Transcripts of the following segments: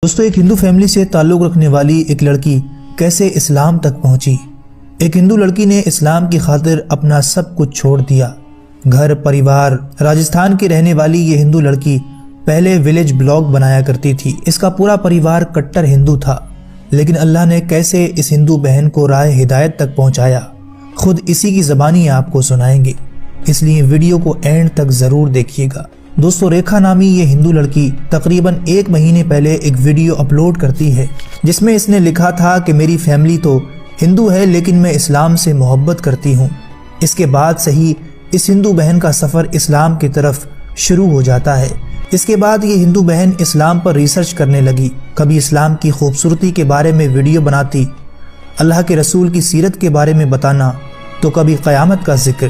دوستو ایک ہندو فیملی سے تعلق رکھنے والی ایک لڑکی کیسے اسلام تک پہنچی۔ ایک ہندو لڑکی نے اسلام کی خاطر اپنا سب کچھ چھوڑ دیا، گھر پریوار۔ راجستھان کی رہنے والی یہ ہندو لڑکی پہلے ویلیج بلاگ بنایا کرتی تھی۔ اس کا پورا پریوار کٹر ہندو تھا، لیکن اللہ نے کیسے اس ہندو بہن کو راہ ہدایت تک پہنچایا، خود اسی کی زبانی آپ کو سنائیں گے، اس لیے ویڈیو کو اینڈ تک ضرور دیکھیے گا۔ دوستو ریکھا نامی یہ ہندو لڑکی تقریباً 1 مہینے پہلے ایک ویڈیو اپلوڈ کرتی ہے جس میں اس نے لکھا تھا کہ میری فیملی تو ہندو ہے لیکن میں اسلام سے محبت کرتی ہوں۔ اس کے بعد سے ہی اس ہندو بہن کا سفر اسلام کی طرف شروع ہو جاتا ہے۔ اس کے بعد یہ ہندو بہن اسلام پر ریسرچ کرنے لگی، کبھی اسلام کی خوبصورتی کے بارے میں ویڈیو بناتی، اللہ کے رسول کی سیرت کے بارے میں بتانا، تو کبھی قیامت کا ذکر۔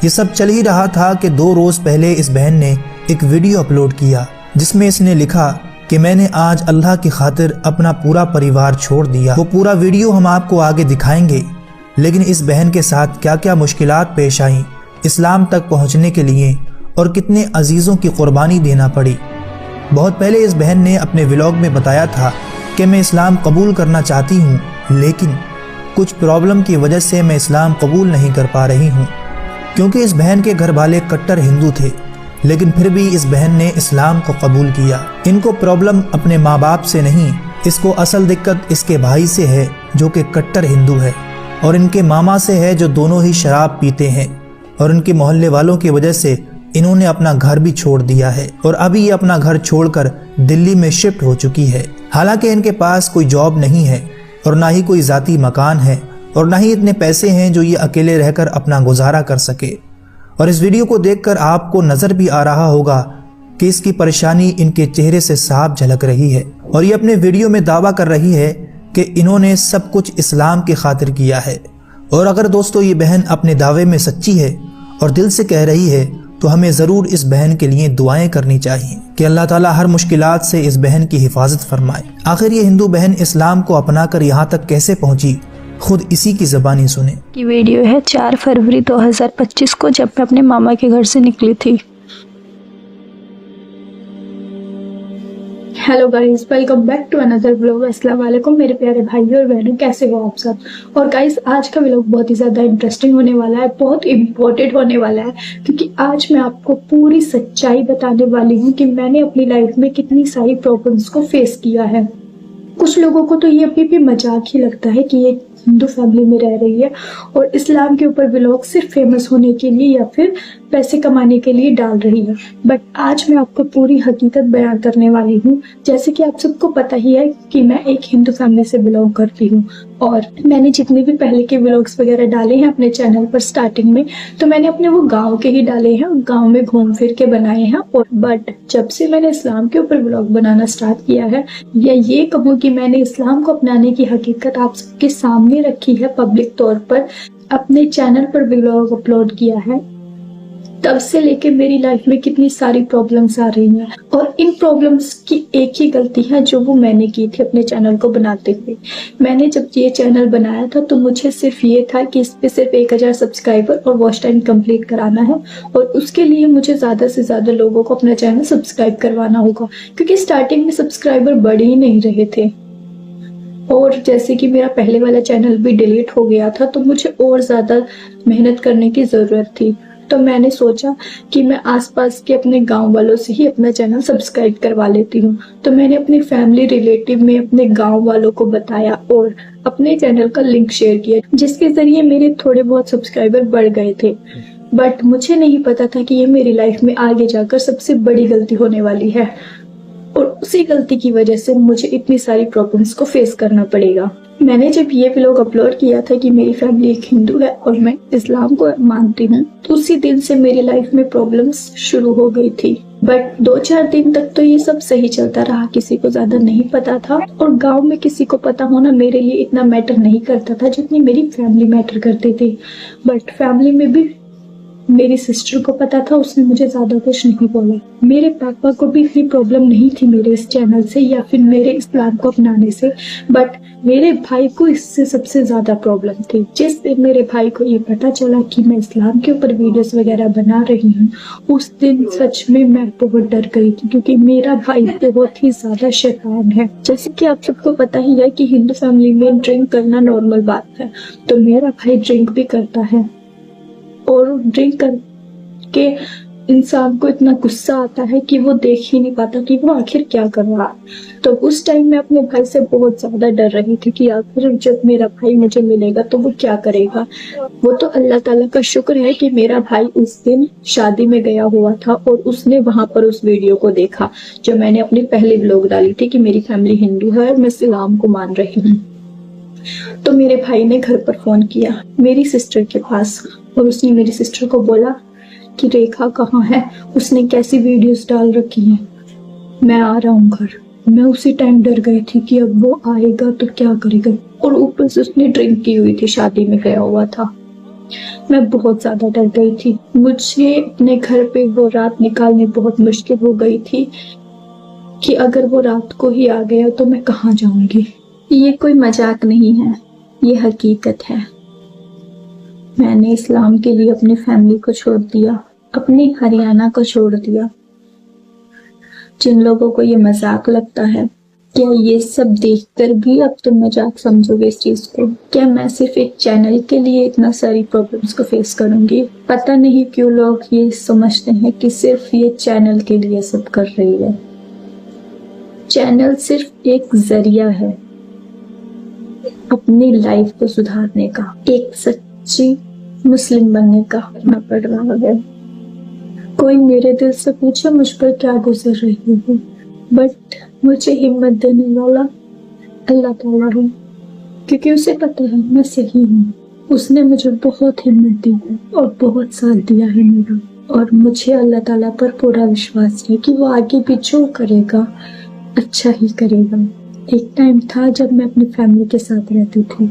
یہ سب چل ہی رہا تھا کہ 2 روز پہلے اس بہن نے ایک ویڈیو اپلوڈ کیا جس میں اس نے لکھا کہ میں نے آج اللہ کی خاطر اپنا پورا پریوار چھوڑ دیا۔ وہ پورا ویڈیو ہم آپ کو آگے دکھائیں گے، لیکن اس بہن کے ساتھ کیا کیا مشکلات پیش آئیں اسلام تک پہنچنے کے لیے اور کتنے عزیزوں کی قربانی دینا پڑی۔ بہت پہلے اس بہن نے اپنے ولاگ میں بتایا تھا کہ میں اسلام قبول کرنا چاہتی ہوں، لیکن کچھ پرابلم کی وجہ سے میں اسلام قبول نہیں کر پا رہی ہوں، کیونکہ اس بہن کے گھر والے کٹر ہندو تھے، لیکن پھر بھی اس بہن نے اسلام کو قبول کیا۔ ان کو پرابلم اپنے ماں باپ سے نہیں، اس کو اصل دقت اس کے بھائی سے ہے جو کہ کٹر ہندو ہے، اور ان کے ماما سے ہے جو دونوں ہی شراب پیتے ہیں، اور ان کے محلے والوں کی وجہ سے انہوں نے اپنا گھر بھی چھوڑ دیا ہے، اور ابھی یہ اپنا گھر چھوڑ کر دلی میں شفٹ ہو چکی ہے۔ حالانکہ ان کے پاس کوئی جاب نہیں ہے اور نہ ہی کوئی ذاتی مکان ہے اور نہ ہی اتنے پیسے ہیں جو یہ اکیلے رہ کر اپنا گزارا کر سکے۔ اور اس ویڈیو کو دیکھ کر آپ کو نظر بھی آ رہا ہوگا کہ اس کی پریشانی ان کے چہرے سے صاف جھلک رہی ہے، اور یہ اپنے ویڈیو میں دعویٰ کر رہی ہے کہ انہوں نے سب کچھ اسلام کی خاطر کیا ہے۔ اور اگر دوستو یہ بہن اپنے دعوے میں سچی ہے اور دل سے کہہ رہی ہے تو ہمیں ضرور اس بہن کے لیے دعائیں کرنی چاہیے کہ اللہ تعالیٰ ہر مشکلات سے اس بہن کی حفاظت فرمائے۔ آخر یہ ہندو بہن اسلام کو اپنا کر یہاں تک کیسے پہنچی، خود اسی کی زبانی سنیں۔ کی ویڈیو ہے 4 فروری 2025 کو، جب میں اپنے ماما کے گھر سے نکلی تھی۔ Hello guys, welcome back to another vlog. السلام علیکم میرے پیارے بھائیوں اور بہنوں، کیسے ہو آپ سب؟ اور گائز آج کا ولاگ بہت ہی زیادہ انٹرسٹنگ ہونے والا ہے، بہت امپورٹنٹ ہونے والا ہے، کیونکہ آج میں آپ کو پوری سچائی بتانے والی ہوں کہ میں نے اپنی لائف میں کتنی ساری پرابلمس کو فیس کیا ہے۔ کچھ لوگوں کو تو یہ ابھی بھی مذاق ہی لگتا ہے کہ یہ ہندو فیملی میں رہ رہی ہے اور اسلام کے اوپر ولاگ صرف فیمس ہونے کے لیے یا پھر پیسے کمانے کے لیے ڈال رہی ہے، بٹ آج میں آپ کو پوری حقیقت بیان کرنے والی ہوں۔ جیسے کہ آپ سب کو پتہ ہی ہے کہ میں ایک ہندو فیملی سے بلانگ کرتی ہوں، اور میں نے جتنے بھی پہلے کے ولاگس وغیرہ ڈالے ہیں اپنے چینل پر سٹارٹنگ میں، تو میں نے اپنے وہ گاؤں کے ہی ڈالے ہیں، گاؤں میں گھوم پھر کے بنائے ہیں۔ اور بٹ جب سے میں نے اسلام کے اوپر ولاگ بنانا سٹارٹ کیا ہے، یا یہ کہوں کہ میں نے اسلام کو اپنانے کی حقیقت آپ سب کے سامنے رکھی ہے، پبلک طور پر اپنے چینل پر ولاگ اپلوڈ کیا ہے، تب سے لے کے میری لائف میں کتنی ساری پرابلمس آ رہی ہیں۔ اور ان پرابلمس کی ایک ہی غلطی ہے جو وہ میں نے کی تھی اپنے چینل کو بناتے ہوئے۔ میں نے جب یہ چینل بنایا تھا تو مجھے صرف یہ تھا کہ اس پہ صرف 1000 سبسکرائبر اور واچ ٹائم کمپلیٹ کرانا ہے، اور اس کے لیے مجھے زیادہ سے زیادہ لوگوں کو اپنا چینل سبسکرائب کروانا ہوگا، کیونکہ سٹارٹنگ میں سبسکرائبر بڑھ ہی نہیں رہے تھے۔ اور جیسے کہ میرا پہلے والا چینل بھی ڈیلیٹ ہو گیا تھا تو مجھے اور زیادہ محنت کرنے کی ضرورت تھی، تو میں نے سوچا کہ میں آس پاس کے اپنے گاؤں والوں سے ہی اپنا چینل سبسکرائب کروا لیتی ہوں۔ تو میں نے اپنی فیملی ریلیٹیو میں اپنے گاؤں والوں کو بتایا اور اپنے چینل کا لنک شیئر کیا، جس کے ذریعے میرے تھوڑے بہت سبسکرائبر بڑھ گئے تھے۔ بٹ مجھے نہیں پتا تھا کہ یہ میری لائف میں آگے جا کر سب سے بڑی غلطی ہونے والی ہے، اور اسی غلطی کی وجہ سے مجھے اتنی ساری پرابلمس کو فیس کرنا پڑے گا۔ میں نے جب یہ ولاگ اپلوڈ کیا تھا کہ میری فیملی ایک ہندو ہے اور میں اسلام کو مانتی ہوں، تو اسی دن سے میری لائف میں پرابلمس شروع ہو گئی تھی۔ بٹ 2-4 دن تک تو یہ سب صحیح چلتا رہا، کسی کو زیادہ نہیں پتا تھا، اور گاؤں میں کسی کو پتا ہونا میرے لیے اتنا میٹر نہیں کرتا تھا جتنی میری فیملی میٹر کرتی تھی۔ بٹ فیملی میں بھی میری سسٹر کو پتا تھا، اس نے مجھے زیادہ کچھ نہیں بولا. میرے پاپا کو بھی اتنی پرابلم نہیں تھی میرے اس چینل سے یا پھر میرے اسلام کو اپنانے سے، بٹ میرے بھائی کو اس سے سب سے زیادہ پرابلم تھی. جس دن میرے بھائی کو یہ پتا چلا کہ میں اسلام کے اوپر ویڈیوز وغیرہ بنا رہی ہوں، اس دن سچ میں بہت ڈر گئی تھی، کیونکہ میرا بھائی بہت ہی زیادہ شیطان ہے. جیسے کہ آپ سب کو پتا ہی ہے کہ ہندو فیملی میں ڈرنک کرنا نارمل بات ہے، تو میرا بھائی ڈرنک بھی کرتا ہے، اور ڈرنک کر کے انسان کو اتنا غصہ آتا ہے کہ وہ دیکھ ہی نہیں پاتا کہ وہ آخر کیا کر رہا. تو اس ٹائم میں اپنے بھائی سے بہت زیادہ ڈر رہی تھی کہ آخر جب میرا بھائی مجھے ملے گا تو وہ کیا کرے گا. وہ تو اللہ تعالیٰ کا شکر ہے کہ میرا بھائی اس دن شادی میں گیا ہوا تھا اور اس نے وہاں پر اس ویڈیو کو دیکھا جو میں نے اپنی پہلی ولاگ ڈالی تھی کہ میری فیملی ہندو ہے اور میں اسلام کو مان رہی ہوں. تو میرے بھائی نے گھر پر فون کیا میری سسٹر کے پاس، اور اس نے میری سسٹر کو بولا کہ ریکھا کہاں ہے، اس نے کیسی ویڈیوز ڈال رکھی ہیں، میں آ رہا ہوں گھر. میں اسی ٹائم ڈر گئی تھی کہ اب وہ آئے گا تو کیا کرے گا، اور اوپر سے اس نے ڈرنک کی ہوئی تھی، شادی میں گیا ہوا تھا. میں بہت زیادہ ڈر گئی تھی. مجھے اپنے گھر پہ وہ رات نکالنے بہت مشکل ہو گئی تھی کہ اگر وہ رات کو ہی آ گیا تو میں کہاں جاؤں گی. یہ کوئی مذاق نہیں ہے، یہ حقیقت ہے. میں نے اسلام کے لیے اپنی فیملی کو چھوڑ دیا، اپنی ہریانہ کو چھوڑ دیا. جن لوگوں کو یہ مذاق لگتا ہے، کیا یہ سب دیکھ کر بھی اب تم مذاق سمجھو گے اس چیز کو؟ کیا میں صرف ایک چینل کے لیے اتنا ساری پرابلمس کو فیس کروں گی؟ پتہ نہیں کیوں لوگ یہ سمجھتے ہیں کہ صرف یہ چینل کے لیے سب کر رہی ہے. چینل صرف ایک ذریعہ ہے اپنی لائف کو سدھارنے کا، ایک سچی مسلم بننے کا. میں پڑھ رہا ہے، کوئی میرے دل سے پوچھے مجھ پر کیا گزر رہی ہوں، بٹ مجھے ہمت دینے والا اللہ تعالیٰ ہے، کیونکہ اسے پتہ ہے میں صحیح ہوں. اس نے مجھے بہت ہمت دی ہے اور بہت ساتھ دیا ہے میرا، اور مجھے اللہ تعالیٰ پر پورا وشواس ہے کہ وہ آگے بھی جو کرے گا اچھا ہی کرے گا. ایک ٹائم تھا جب میں اپنی فیملی کے ساتھ رہتی تھی،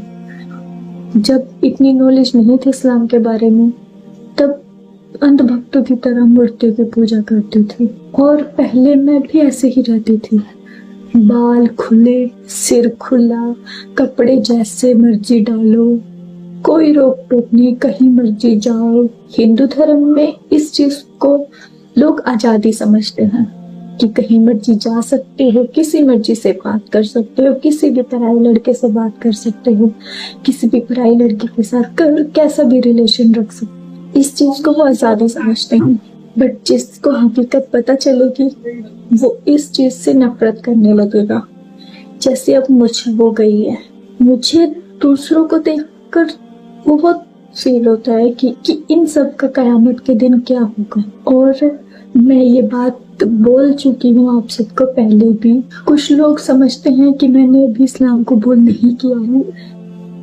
جب اتنی نالج نہیں تھی اسلام کے بارے میں، تب اندھ بھکتوں کی طرح مورتیوں کی پوجا کرتی تھی. اور پہلے میں بھی ایسے ہی رہتی تھی، بال کھلے، سر کھلا، کپڑے جیسے مرضی ڈالو، کوئی روک ٹوک نہیں، کہیں مرضی جاؤ. ہندو دھرم میں اس چیز کو لوگ آزادی سمجھتے ہیں کہ کہیں مرضی جا سکتے ہو، کسی مرضی سے بات کر سکتے ہو، کسی بھی پرائی لڑکے سے بات کر سکتے ہو، کسی بھی پرائی لڑکی کے ساتھ کیسا بھی ریلیشن رکھ سکتے. اس چیز کو وہ آزادی سمجھتے ہیں، بٹ جس کو حقیقت پتہ چلے گی وہ اس چیز سے نفرت کرنے لگے گا، جیسے اب مجھ ہو گئی ہے. مجھے دوسروں کو دیکھ کر بہت فیل ہوتا ہے کہ ان سب کا قیامت کے دن کیا ہوگا. اور میں یہ بات بول چکی ہوں آپ سب کو پہلے بھی. کچھ لوگ سمجھتے ہیں کہ میں نے ابھی اسلام قبول نہیں کیا ہے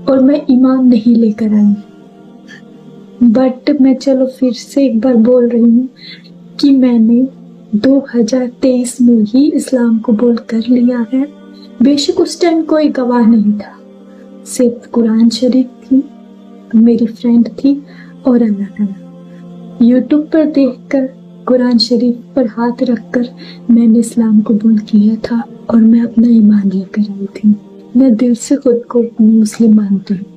اور میں ایمان نہیں لے کر آئی، بٹ میں چلو پھر سے ایک بار بول رہی ہوں کہ میں نے 2023 میں ہی اسلام قبول کر لیا ہے. بے شک اس ٹائم کوئی گواہ نہیں تھا، صرف قرآن شریف تھی، میری فرینڈ تھی اور اللہ تعالیٰ. یوٹیوب پر دیکھ کر، قرآن شریف پر ہاتھ رکھ کر میں نے اسلام قبول کیا تھا، اور میں اپنا ایمان لے کر آئی تھی. میں دل سے خود کو مسلم مانتی ہوں.